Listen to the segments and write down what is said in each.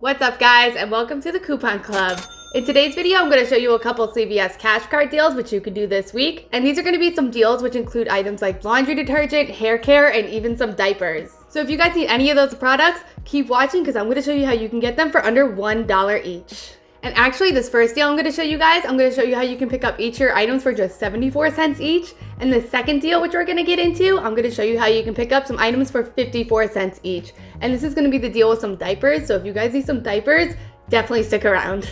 What's up guys, and welcome to the Coupon Club. In today's video, I'm going to show you a couple CVS CashCard deals which you can do this week. And these are going to be some deals which include items like laundry detergent, hair care, and even some diapers. So if you guys need any of those products, keep watching because I'm going to show you how you can get them for under $1 each. And actually, this first deal I'm going to show you guys, I'm going to show you how you can pick up each of your items for just 74 cents each. And the second deal, which we're going to get into, I'm going to show you how you can pick up some items for 54 cents each. And this is going to be the deal with some diapers. So if you guys need some diapers, definitely stick around.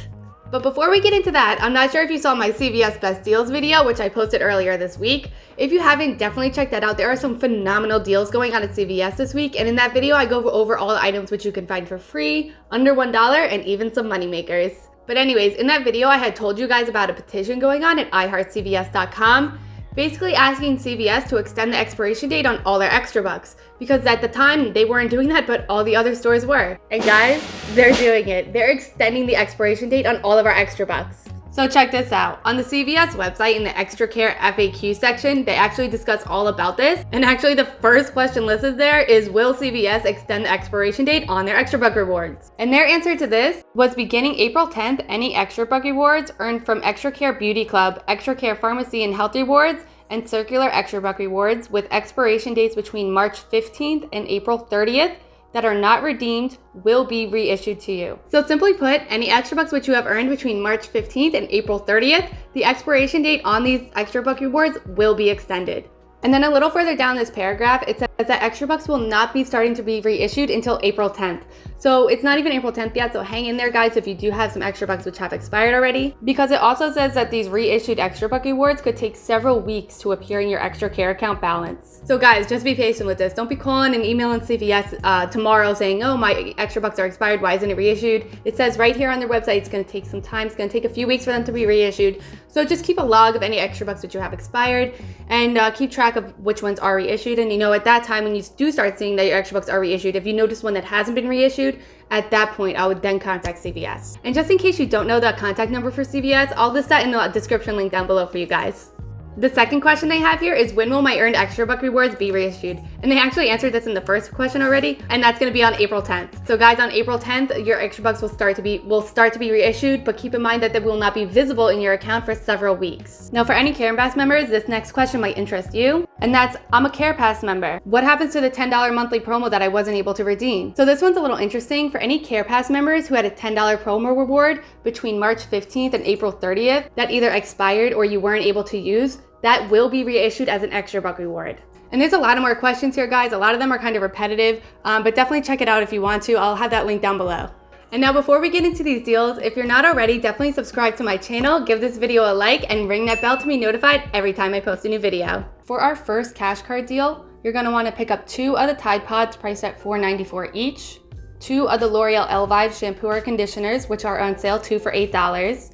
But before we get into that, I'm not sure if you saw my CVS Best Deals video, which I posted earlier this week. If you haven't, definitely check that out. There are some phenomenal deals going on at CVS this week. And in that video, I go over all the items which you can find for free, under $1, and even some moneymakers. But anyways, in that video, I had told you guys about a petition going on at iHeartCVS.com, basically asking CVS to extend the expiration date on all their extra bucks, because at the time they weren't doing that, but all the other stores were. And guys, they're doing it. They're extending the expiration date on all of our extra bucks. So check this out. On the CVS website in the Extra Care FAQ section, they actually discuss all about this. And actually the first question listed there is, will CVS extend the expiration date on their extra buck rewards? And their answer to this was, beginning April 10th, any extra buck rewards earned from Extra Care Beauty Club, Extra Care Pharmacy and Health Rewards, and Circular Extra Buck Rewards with expiration dates between March 15th and April 30th that are not redeemed will be reissued to you. So simply put, any extra bucks which you have earned between March 15th and April 30th, the expiration date on these extra buck rewards will be extended. And then a little further down this paragraph, it says that extra bucks will not be starting to be reissued until April 10th. So it's not even April 10th yet, so hang in there guys if you do have some extra bucks which have expired already, because it also says that these reissued extra buck rewards could take several weeks to appear in your Extra Care account balance. So guys, just be patient with this. Don't be calling and emailing CVS tomorrow saying, oh, my extra bucks are expired, why isn't it reissued? It says right here on their website it's going to take some time. It's going to take a few weeks for them to be reissued. So just keep a log of any extra bucks which you have expired, and keep track of which ones are reissued. And at that time when you do start seeing that your extra bucks are reissued, if you notice one that hasn't been reissued, at that point, I would then contact CVS. And just in case you don't know the contact number for CVS, I'll list that in the description link down below for you guys. The second question they have here is, when will my earned extra buck rewards be reissued? And they actually answered this in the first question already, and that's going to be on April 10th. So guys, on April 10th, your extra bucks will start to be reissued, but keep in mind that they will not be visible in your account for several weeks. Now, for any Care Pass members, this next question might interest you, and that's, I'm a Care Pass member. What happens to the $10 monthly promo that I wasn't able to redeem? So this one's a little interesting. For any Care Pass members who had a $10 promo reward between March 15th and April 30th that either expired or you weren't able to use, that will be reissued as an extra buck reward. And there's a lot of more questions here, guys. A lot of them are kind of repetitive, but definitely check it out if you want to. I'll have that link down below. And now before we get into these deals, if you're not already, definitely subscribe to my channel, give this video a like, and ring that bell to be notified every time I post a new video. For our first CashCard deal, you're gonna wanna pick up 2 of the Tide Pods priced at $4.94 each, 2 of the L'Oreal Elvive shampoo or conditioners, which are on sale 2 for $8,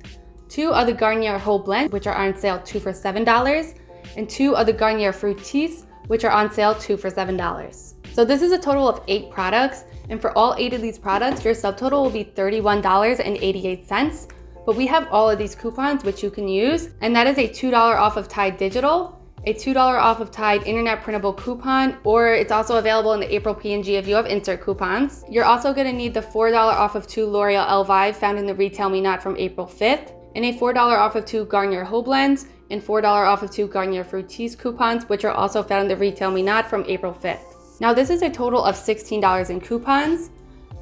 2 of the Garnier Whole Blend, which are on sale 2 for $7, and 2 of the Garnier Fructis, which are on sale 2 for $7. So this is a total of 8 products, and for all 8 of these products, your subtotal will be $31.88. But we have all of these coupons which you can use, and that is a $2 off of Tide Digital, a $2 off of Tide Internet Printable Coupon, or it's also available in the April P&G if you have insert coupons. You're also going to need the $4 off of 2 L'Oreal Elvive found in the Retail Me Not from April 5th, and a $4 off of 2 Garnier Whole Blends, and $4 off of 2 Garnier Fructis coupons, which are also found in the Retail Me Not from April 5th. Now this is a total of $16 in coupons.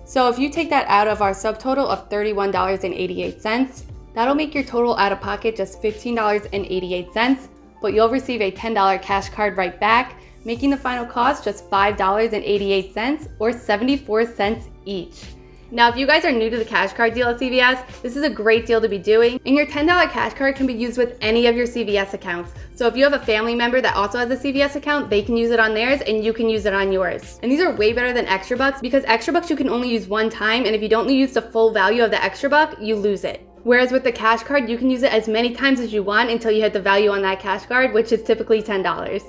So if you take that out of our subtotal of $31.88, that'll make your total out of pocket just $15.88, but you'll receive a $10 cash card right back, making the final cost just $5.88 or 74 cents each. Now, if you guys are new to the cash card deal at CVS, this is a great deal to be doing. And your $10 cash card can be used with any of your CVS accounts. So if you have a family member that also has a CVS account, they can use it on theirs and you can use it on yours. And these are way better than extra bucks, because extra bucks you can only use one time, and if you don't use the full value of the extra buck, you lose it. Whereas with the cash card, you can use it as many times as you want until you hit the value on that cash card, which is typically $10.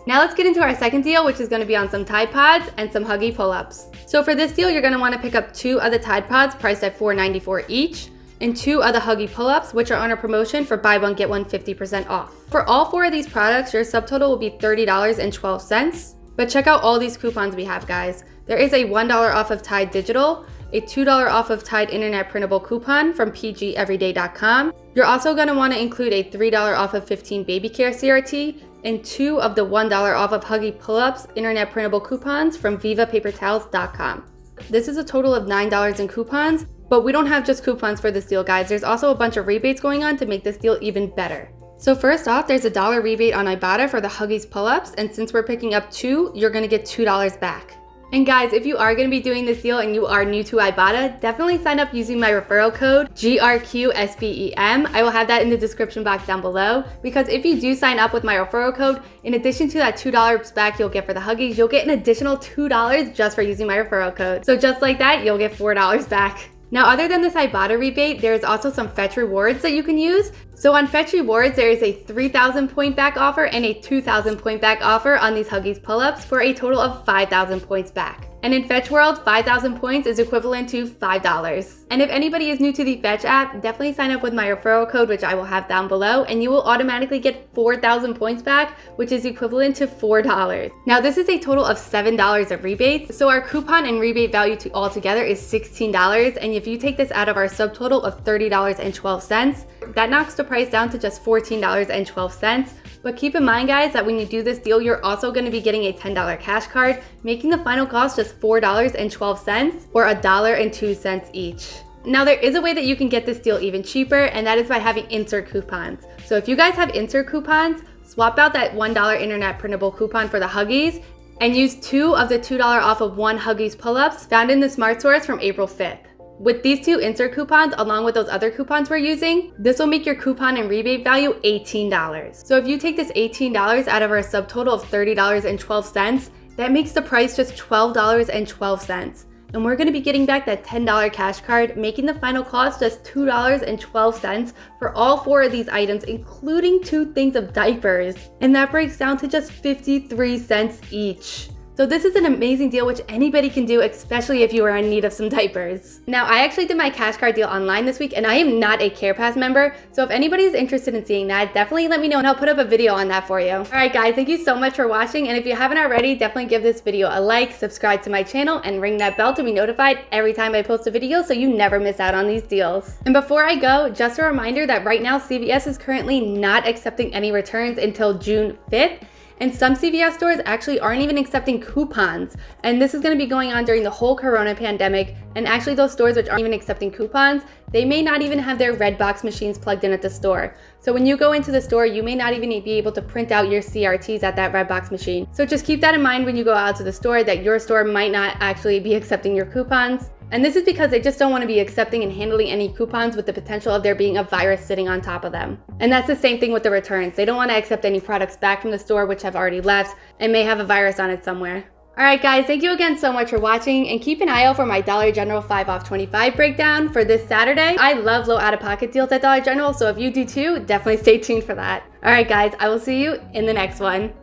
Now let's get into our second deal, which is going to be on some Tide Pods and some Huggy pull-ups. So for this deal, you're going to want to pick up 2 of the Tide Pods priced at $4.94 each, and 2 of the Huggy pull-ups, which are on a promotion for buy one get one 50% off. For all 4 of these products, your subtotal will be $30.12. But check out all these coupons we have, guys. There is a $1 off of Tide Digital, a $2 off of Tide internet printable coupon from pgeveryday.com. You're also going to want to include a $3 off of 15 baby care CRT and 2 of the $1 off of Huggies Pull Ups internet printable coupons from vivapapertowels.com. This is a total of $9 in coupons, but we don't have just coupons for this deal, guys. There's also a bunch of rebates going on to make this deal even better. So first off, there's a $1 rebate on Ibotta for the Huggies Pull Ups, and since we're picking up 2, you're going to get $2 back. And guys, if you are going to be doing this deal and you are new to Ibotta, definitely sign up using my referral code GRQSBEM. I will have that in the description box down below, because if you do sign up with my referral code, in addition to that $2 back you'll get for the Huggies, you'll get an additional $2 just for using my referral code. So just like that, you'll get $4 back. Now, other than this Ibotta rebate, there's also some Fetch rewards that you can use. So on Fetch rewards, there is a 3,000 point back offer and a 2,000 point back offer on these Huggies pull-ups for a total of 5,000 points back. And in Fetch World, 5,000 points is equivalent to $5. And if anybody is new to the Fetch app, definitely sign up with my referral code, which I will have down below, and you will automatically get 4,000 points back, which is equivalent to $4. Now, this is a total of $7 of rebates. So our coupon and rebate value altogether is $16. And if you take this out of our subtotal of $30.12, that knocks the price down to just $14.12. But keep in mind, guys, that when you do this deal, you're also going to be getting a $10 cash card, making the final cost just $4.12 or $1.02 each. Now, there is a way that you can get this deal even cheaper, and that is by having insert coupons. So if you guys have insert coupons, swap out that $1 internet printable coupon for the Huggies and use 2 of the $2 off of 1 Huggies pull-ups found in the Smart Stores from April 5th. With these 2 insert coupons, along with those other coupons we're using, this will make your coupon and rebate value $18. So if you take this $18 out of our subtotal of $30.12, that makes the price just $12.12. And we're going to be getting back that $10 cash card, making the final cost just $2.12 for all 4 of these items, including 2 things of diapers. And that breaks down to just 53 cents each. So this is an amazing deal which anybody can do, especially if you are in need of some diapers. Now, I actually did my cash card deal online this week, and I am not a CarePass member, so if anybody is interested in seeing that, definitely let me know and I'll put up a video on that for you. Alright guys, thank you so much for watching, and if you haven't already, definitely give this video a like, subscribe to my channel, and ring that bell to be notified every time I post a video so you never miss out on these deals. And before I go, just a reminder that right now CVS is currently not accepting any returns until June 5th. And some CVS stores actually aren't even accepting coupons. And this is going to be going on during the whole corona pandemic. And actually those stores which aren't even accepting coupons, they may not even have their red box machines plugged in at the store. So when you go into the store, you may not even be able to print out your CRTs at that red box machine. So just keep that in mind when you go out to the store, that your store might not actually be accepting your coupons. And this is because they just don't want to be accepting and handling any coupons with the potential of there being a virus sitting on top of them. And that's the same thing with the returns. They don't want to accept any products back from the store which have already left and may have a virus on it somewhere. Alright guys, thank you again so much for watching, and keep an eye out for my Dollar General 5 off 25 breakdown for this Saturday. I love low out-of-pocket deals at Dollar General, so if you do too, definitely stay tuned for that. Alright guys, I will see you in the next one.